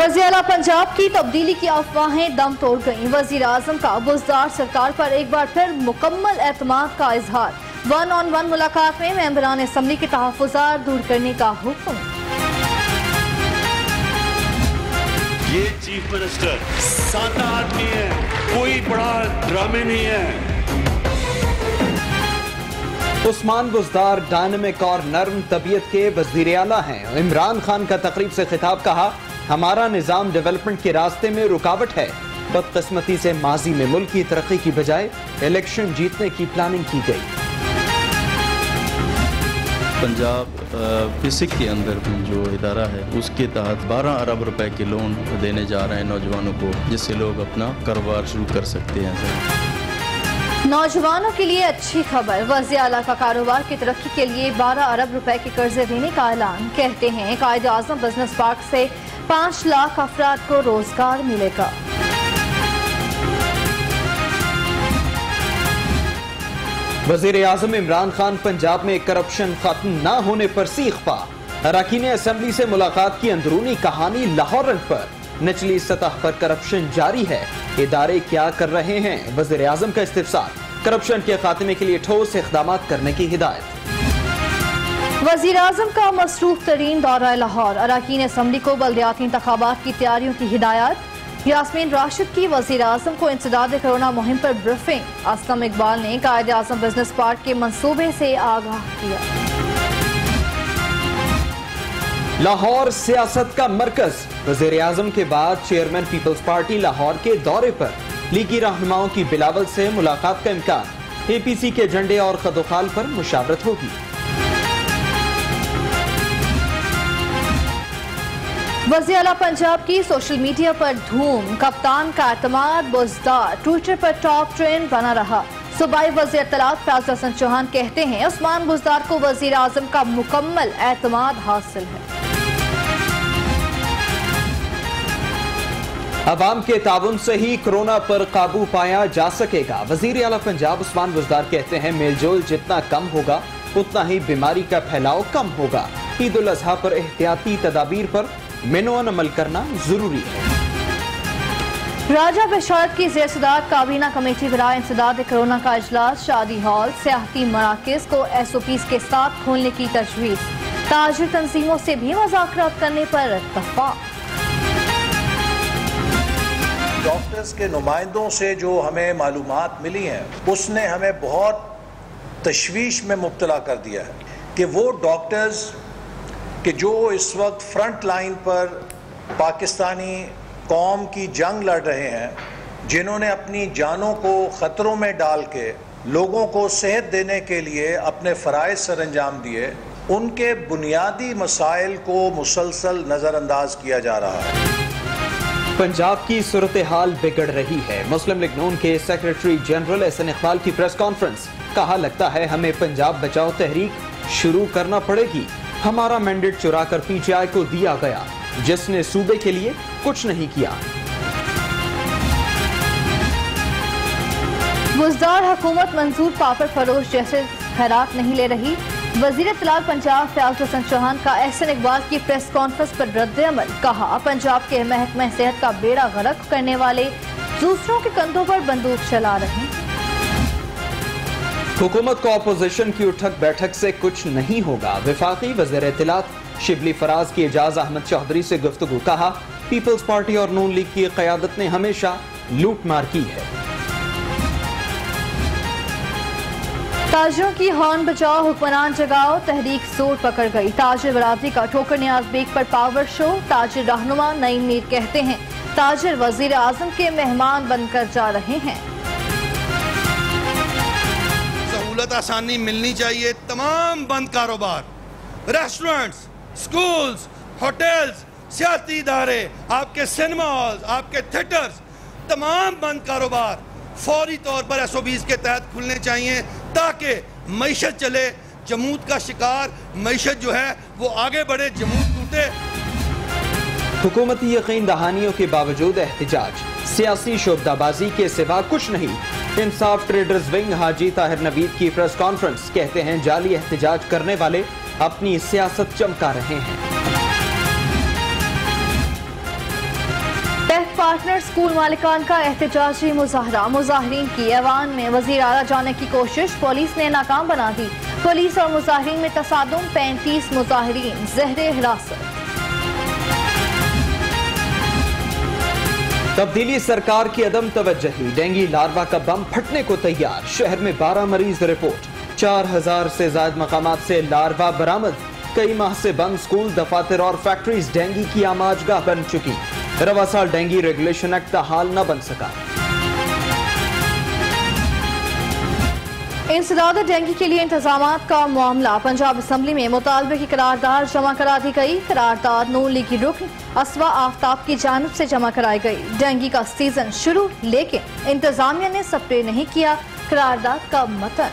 वज़ीर-ए-आला पंजाब की तब्दीली की अफवाहें दम तोड़ गईं। वज़ीर आज़म का बुज़दार सरकार पर एक बार फिर मुकम्मल एतमाद का इजहार। 1-on-1 मुलाकात में मेंबरान असम्बली के तहफ़्फ़ुज़ात दूर करने का हुक्म। ये चीफ मिनिस्टर सादा आदमी है, कोई बड़ा ड्रामे नहीं है। उस्मान बुज़दार डायनामिक और नर्म तबीयत के वज़ीर-ए-आला हैं। इमरान खान का तकरीब से खिताब, कहा हमारा निज़ाम डेवलपमेंट के रास्ते में रुकावट है। बदकिस्मती से माजी में मुल्क की तरक्की की बजाय इलेक्शन जीतने की प्लानिंग की गई। पंजाब फिसिक के अंदर जो इदारा है उसके तहत 12 अरब रुपए के लोन देने जा रहे हैं नौजवानों को, जिससे लोग अपना कारोबार शुरू कर सकते हैं। नौजवानों के लिए अच्छी खबर, वज़ीर-ए-आला का कारोबार की तरक्की के लिए 12 अरब रुपए के कर्जे देने का ऐलान। कहते हैं कायद-ए-आज़म बिजनेस पार्क से 5 लाख अफराद को रोजगार मिलेगा। वज़ीर-ए-आज़म इमरान खान पंजाब में करप्शन खत्म न होने पर सीख पा। अरकान असम्बली से मुलाकात की अंदरूनी कहानी लाहौर रंग पर। निचली सतह पर करप्शन जारी है, इदारे क्या कर रहे हैं? वज़ीर-ए-आज़म का इस्तिफ़सार। करप्शन के खात्मे के लिए ठोस इक़दाम करने की हिदायत। वज़ीर-ए-आज़म का मसरूफ तरीन दौरा लाहौर। अरकान असम्बली को बल्दियाती इंतखाबात की तैयारियों की हिदायत। यास्मीन राशिद की वज़ीर-ए-आज़म को इंसदाद कोरोना मुहिम पर ब्रीफिंग। असलम इकबाल ने कायद-ए-आज़म बिजनेस पार्क के मंसूबे से आगाह किया। लाहौर सियासत का मरकज। वज़ीर-ए-आज़म के बाद चेयरमैन पीपल्स पार्टी लाहौर के दौरे पर। लीगी रहनुमाओं की बिलावल से मुलाकात का इम्कान। APC के झंडे और खदोखाल पर मुशावरत होगी। वज़ीर-ए-आला पंजाब की सोशल मीडिया पर धूम। कप्तान का एतमाद बुज़दार ट्विटर पर टॉप ट्रेंड बना रहा। सूबाई वज़ीर इत्तलात फैज़ल हसन चौहान कहते हैं उस्मान बुज़दार को वज़ीर-ए-आज़म का मुकम्मल एतमाद हासिल है। अवाम के ताउन से ही कोरोना पर काबू पाया जा सकेगा। वज़ीर-ए-आला पंजाब उस्मान बुज़दार कहते हैं मेलजोल जितना कम होगा उतना ही बीमारी का फैलाव कम होगा। ईद उल अज़हा पर एहतियाती तदाबीर पर मेनून अमल करना जरूरी है। राजा बशारत की ज़ेर-सदारत काबीना कमेटी बराए इंसदाद कोरोना का इजलास। शादी हॉल, सियाहती मराकज़ को SOPs के साथ खोलने की तजवीज़। ताजिर तंजीमों से भी मुज़ाकरात करने पर इत्तफ़ाक़। डॉक्टर्स के नुमाइंदों से जो हमें मालूमात मिली हैं उसने हमें बहुत तशवीश में मुब्तला कर दिया है कि वो डॉक्टर्स कि जो इस वक्त फ्रंट लाइन पर पाकिस्तानी कौम की जंग लड़ रहे हैं, जिन्होंने अपनी जानों को ख़तरों में डाल के लोगों को सेहत देने के लिए अपने फ़राइज़ सरअंजाम दिए, उनके बुनियादी मसाइल को मुसलसल नज़रअंदाज किया जा रहा है। पंजाब की सूरत हाल बिगड़ रही है। मुस्लिम लीग नून के सेक्रेटरी जनरल एहसन इकबाल की प्रेस कॉन्फ्रेंस। कहा लगता है हमें पंजाब बचाओ तहरीक शुरू करना पड़ेगी। हमारा मैंडेट चुरा कर PTI को दिया गया, जिसने सूबे के लिए कुछ नहीं किया। बुज़दार हुकूमत मंसूर पापड़ फरोश जैसे खैरात नहीं ले रही। वज़ीर इत्तलात पंजाब फैज़ल हसन चौहान का एहसन इकबाल की प्रेस कॉन्फ्रेंस पर रद्द-ए-अमल। कहा पंजाब के महकमा सेहत का बेड़ा गर्क करने वाले दूसरों के कंधों पर बंदूक चला रहे हैं। हुकूमत को अपोजिशन की उठक बैठक से कुछ नहीं होगा। वफाकी वज़ीर इत्तलात शिबली फराज की एजाज अहमद चौधरी से गुफ्तगू। कहा पीपल्स पार्टी और नून लीग की क़यादत ने हमेशा लूट मार की है। ताजिरों की हॉर्न बजाओ हुक्मरान जगाओ तहरीक जोर पकड़ गई। ताजिर बरादरी का ठोकर नियाज बेग पर पावर शो। ताजिर रहनुमा नईम मीर कहते हैं ताजिर वज़ीर-ए-आज़म के मेहमान बनकर जा रहे हैं। सहूलत आसानी मिलनी चाहिए। तमाम बंद कारोबार, रेस्टोरेंट्स, स्कूल्स, होटल्स, सियाती इदारे, आपके सिनेमा हॉल्स, आपके थिएटर्स, तमाम बंद कारोबार फौरी तौर पर SOPs के तहत खुलने चाहिए ताकि मईशत चले। जमूत का शिकार मईशत जो है वो आगे बढ़े, जमूत टूटे। हुकूमती यकीन दहानियों के बावजूद एहतजाज, सियासी शोबदाबाजी के सिवा कुछ नहीं। इंसाफ ट्रेडर्स विंग हाजी ताहिर नवीद की प्रेस कॉन्फ्रेंस। कहते हैं जाली एहतजाज करने वाले अपनी सियासत चमका रहे हैं। पार्टनर स्कूल मालिकान का एहतजाजी मुजाहरा, मुजाहरीन की ऐवान में वजीर आला जाने की कोशिश, पुलिस ने नाकाम बना दी। पुलिस और मुजाहरीन में तसादुम, 35 मुजाहरीन ज़ेरे हिरासत। तब्दीली सरकार की अदम तवज्जही, डेंगू लार्वा का बम फटने को तैयार, शहर में 12 मरीज रिपोर्ट, 4000 से ज्यादा मकामात से लार्वा बरामद। कई माह से बंद स्कूल, दफातर और फैक्ट्रीज डेंगू की आमाजगाह बन चुकी। रवा साल डेंगू रेगुलेशन एक्ट हाल न बन सका। इंसदाद डेंगू के लिए इंतजामात का मामला, पंजाब असम्बली में मुतालबे की करारदाद जमा करा दी गई। करारदाद नून लीगी रुकन असवा आफ्ताब की जानिब से जमा कराई गई। डेंगू का सीजन शुरू, लेकिन इंतजामिया ने स्प्रे नहीं किया। करारदाद का मतन।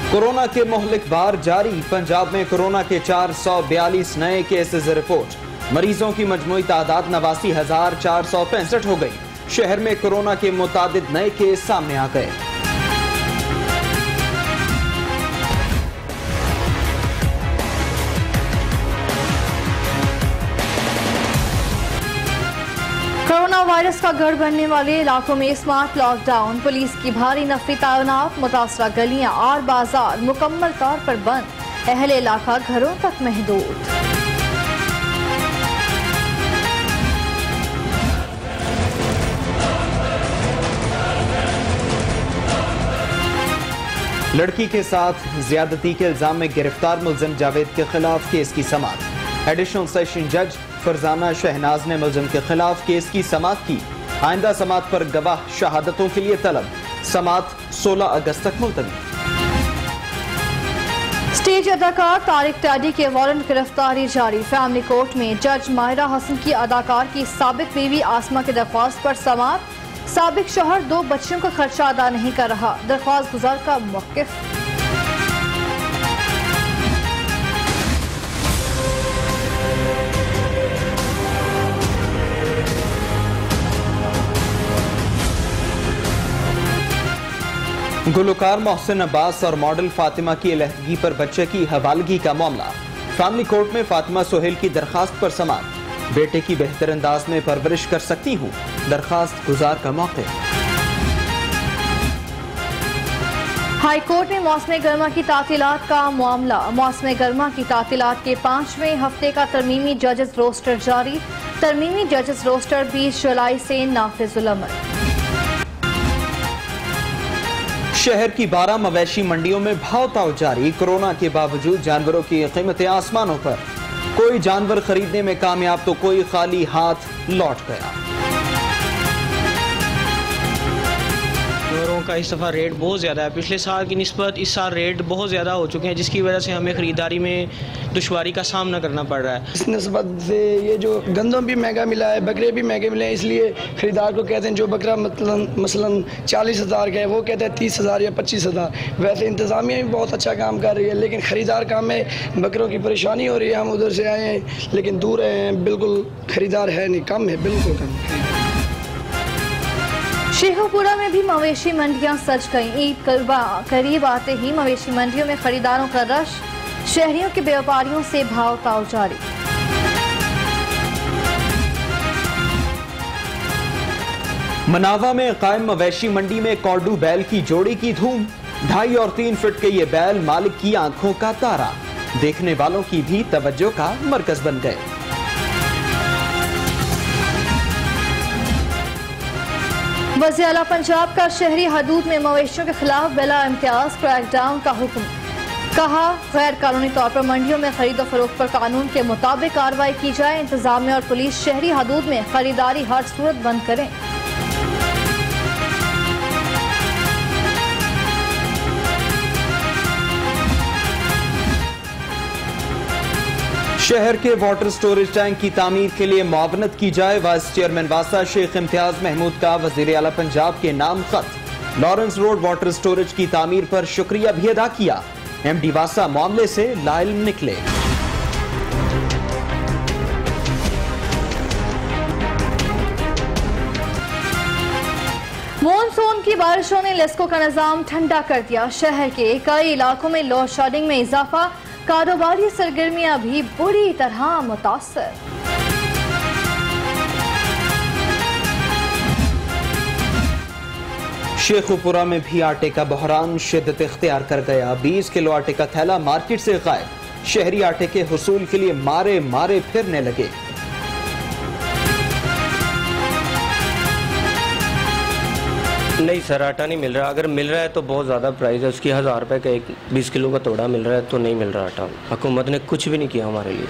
कोरोना के मोहलिक बार जारी, पंजाब में कोरोना के 442 नए केसेस रिपोर्ट। मरीजों की मजमूई तादाद 89,465 हो गई। शहर में कोरोना के मुतादिद नए केस सामने आ गए। कोरोना वायरस का गढ़ बनने वाले इलाकों में स्मार्ट लॉकडाउन, पुलिस की भारी नफरी तैनात, मुतासरा गलियां और बाजार मुकम्मल तौर पर बंद, अहले इलाका घरों तक महदूद। लड़की के साथ ज्यादती के इल्जाम में गिरफ्तार मुलजिम जावेद के खिलाफ केस की समाअत। एडिशनल सेशन जज फरजाना शहनाज ने मुलजिम के खिलाफ केस की समाअत की। आइंदा समाअत पर गवाह शहादतों के लिए तलब। समाअत 16 अगस्त तक मुलतवी। स्टेज अदाकार तारिक टाडी के वारंट गिरफ्तारी जारी। फैमिली कोर्ट में जज माहिरा हसन की अदाकार की साबिक बीवी आसमा की दरख्वास्त पर समाअत। साबिक शौहर 2 बच्चों का खर्चा अदा नहीं कर रहा, दरख्वास्त गुजार का मौकिफ। गुलकार मोहसिन अब्बास और मॉडल फातिमा की अलहदगी पर बच्चे की हवालगी का मामला। फैमिली कोर्ट में फातिमा सोहेल की दरखास्त पर समाअत। बेटे की बेहतर अंदाज में परवरिश कर सकती हूँ, दरखास्त गुजार का मौके। हाई कोर्ट में मौसम गर्मा की तातीलात का मामला। मौसम गर्मा की तातीलात के 5वें हफ्ते का तरमीमी जजेस रोस्टर जारी। तरमीमी जजेस रोस्टर 20 जुलाई से नाफिजुल अमल। शहर की 12 मवेशी मंडियों में भाव ताव जारी। कोरोना के बावजूद जानवरों की कीमतें आसमानों पर। कोई जानवर खरीदने में कामयाब तो कोई खाली हाथ लौट गया। जानवरों का इस दफ़ा रेट बहुत ज़्यादा है। पिछले साल की निस्बत इस साल रेट बहुत ज़्यादा हो चुके हैं, जिसकी वजह से हमें ख़रीदारी में दुश्वारी का सामना करना पड़ रहा है। इस निस्बत से ये जो गंदम भी महंगा मिला है, बकरे भी महंगे मिले हैं, इसलिए ख़रीदार को कहते हैं जो बकरा मसलन 40,000 का है वो कहते हैं 30,000 या 25,000। वैसे इंतज़ामिया भी बहुत अच्छा काम कर रही है, लेकिन ख़रीदार काम में बकरों की परेशानी हो रही है। हम उधर से आए हैं लेकिन दूर हैं, बिल्कुल ख़रीदार है नहीं, कम है, बिल्कुल कम। शेखुपुरा में भी मवेशी मंडियां सज गईं। ईद करीब आते ही मवेशी मंडियों में खरीदारों का रश, शहरियों के व्यापारियों से भाव ताव जारी। मनावा में कायम मवेशी मंडी में कॉर्डू बैल की जोड़ी की धूम। 2.5 और 3 फीट के ये बैल मालिक की आंखों का तारा, देखने वालों की भी तवज्जो का मरकज बन गए। वज़ीर आला पंजाब का शहरी हदूद में मवेशियों के खिलाफ बिला इम्तियाज क्रैकडाउन का हुक्म। कहा, गैर कानूनी तौर पर मंडियों में खरीदो फरोख्त पर कानून के मुताबिक कार्रवाई की जाए। इंतजामिया और पुलिस शहरी हदूद में खरीदारी हर सूरत बंद करें। शहर के वाटर स्टोरेज टैंक की तामीर के लिए मुआवनत की जाए। वाइस चेयरमैन वासा शेख इम्तियाज महमूद का वज़ीर आला पंजाब के नाम खत। लॉरेंस रोड वाटर स्टोरेज की तामीर पर शुक्रिया भी अदा किया। MD वासा मामले से लाइल निकले। मॉनसून की बारिशों ने लेस्को का निजाम ठंडा कर दिया। शहर के कई इलाकों में लोड शेडिंग में इजाफा, कारोबारी सरगर्मियां भी बुरी तरह मुतासर। शेखुपुरा में भी आटे का बहरान शिद्दत इख्तियार कर गया। 20 किलो आटे का थैला मार्केट से गायब। शहरी आटे के हुसूल के लिए मारे मारे फिरने लगे। नहीं सर, आटा नहीं मिल रहा। अगर मिल रहा है तो बहुत ज़्यादा प्राइस है उसकी। 1000 रुपये का एक 20 किलो का तोड़ा मिल रहा है, तो नहीं मिल रहा आटा। हुकूमत ने कुछ भी नहीं किया हमारे लिए।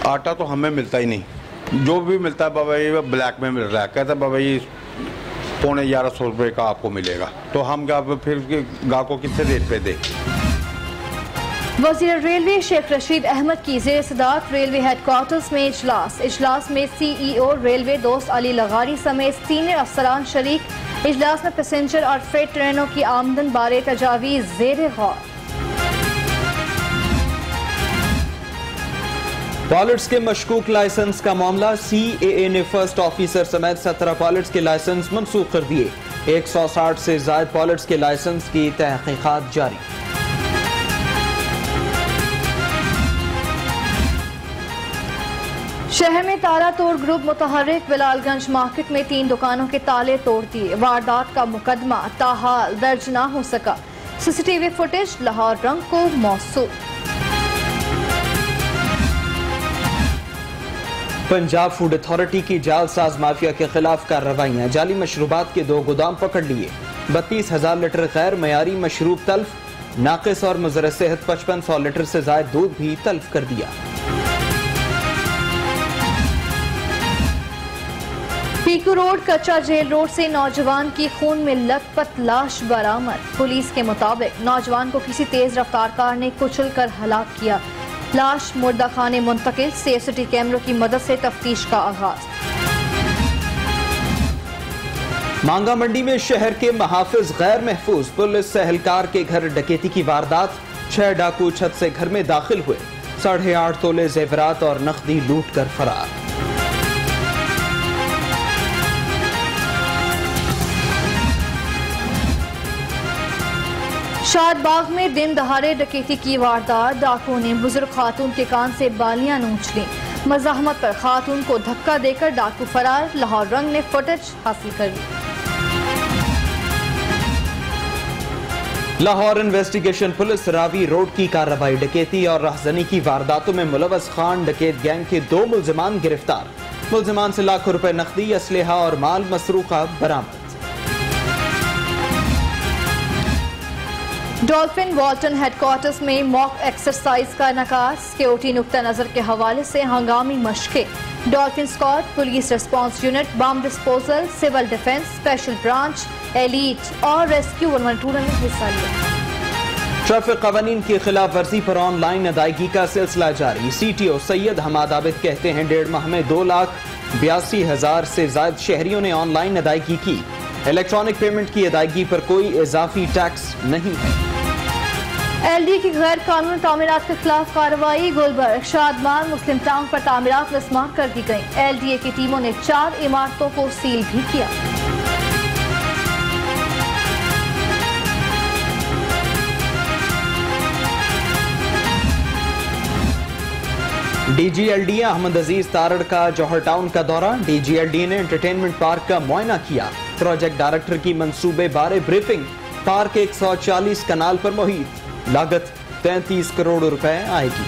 आटा तो हमें मिलता ही नहीं। जो भी मिलता है बाबा ये ब्लैक में मिल रहा है। कहता है बाबा ये 1150 रुपये का आपको मिलेगा, तो हम फिर गाहकों कितने रेट पे दे। वज़ीर रेलवे शेख रशीद अहमद की ज़ेर सदारत रेलवे हेडक्वार्टर्स में इजलास में CEO रेलवे दोस्त अली लगारी समेत सीनियर अफसरान शरीक। इजलास में पैसेंजर और फ्रेट ट्रेनों की आमदन बारे तजावीज़ ज़ेर गौर। पायलट्स के मशकूक लाइसेंस का मामला। CAA ने फर्स्ट ऑफिसर समेत 17 पायलट्स के लाइसेंस मंसूख कर दिए। 160 से ज्यादा पायलट्स के लाइसेंस की तहकीकात जारी। शहर में ताला तोड़ ग्रुप मुतहर्रिक। बिलालगंज मार्केट में 3 दुकानों के ताले तोड़ दिए। वारदात का मुकदमा ताहाल दर्ज न हो सका। CCTV फुटेज लाहौर रंग को मौसूल। पंजाब फूड अथॉरिटी की जालसाज माफिया के खिलाफ कार्रवाइयां। जाली मशरूबात के 2 गोदाम पकड़ लिए। 32,000 लीटर गैर मयारी मशरूब तल्फ। नाकिस और मुज़र सेहत 5500 लीटर से ज्यादा दूध भी तल्फ कर दिया। पीकू रोड कच्चा जेल रोड से नौजवान की खून में लथपथ लाश बरामद। पुलिस के मुताबिक नौजवान को किसी तेज रफ्तार कार ने कुचल कर हलाक किया। लाश मुर्दा खाने मुंतकिल। CCTV कैमरों की मदद से तफ्तीश का आगाज। मांगा मंडी में शहर के महाफिज गैर महफूज। पुलिस से एहलकार के घर डकैती की वारदात। 6 डाकू छत से घर में दाखिल हुए। 8.5 तोले जेवरात और नकदी लूट कर फरार। शादबाग में दिन दहाड़े डकैती की वारदात। डाकुओं ने बुजुर्ग खातून के कान से बालियां नोच ली। मज़ाहमत पर खातून को धक्का देकर डाकू फरार। लाहौर रंग ने फुटेज हासिल कर ली। Lahore investigation police Ravi road की कार्रवाई। डकैती और राहजनी की वारदातों में मुलव्वस खान डकैत गैंग के 2 मुल्जिमान गिरफ्तार। मुल्जिमान से लाखों रुपए नकदी, असलहा और माल मसरूका बरामद। डॉल्फिन वॉल्टन हेडक्वार्टर्स में मॉक एक्सरसाइज का इनेकाद। सिक्योरिटी नुक्ता नजर के हवाले से हंगामी मशकें। Dolphin squad, police response unit, bomb disposal, civil defence, special branch, elite और रेस्क्यू 112 ने हिस्सा लिया। ट्रैफिक कवानीन की खिलाफ वर्जी पर ऑनलाइन अदायगी का सिलसिला जारी। CTO सैयद हमाद आबिद कहते हैं 1.5 माह में 2,82,000 से ज्यादा शहरियों ने ऑनलाइन अदायगी की। इलेक्ट्रॉनिक पेमेंट की अदायगी पर कोई इजाफी टैक्स नहीं है। LD की गैर कानूनी तामीरात के खिलाफ कार्रवाई। गुलबर्ग शादमान मुस्लिम टाउन पर तामीरात रस्मात कर दी गई। LDA की टीमों ने 4 इमारतों को सील भी किया। DGLDA अहमद अजीज तारड़ का जौहर टाउन का दौरा। DGLDA ने एंटरटेनमेंट पार्क का मुआयना किया। प्रोजेक्ट डायरेक्टर की मंसूबे बारे ब्रीफिंग। पार्क 140 कनाल पर मुहित। लागत 33 करोड़ रुपए आएगी।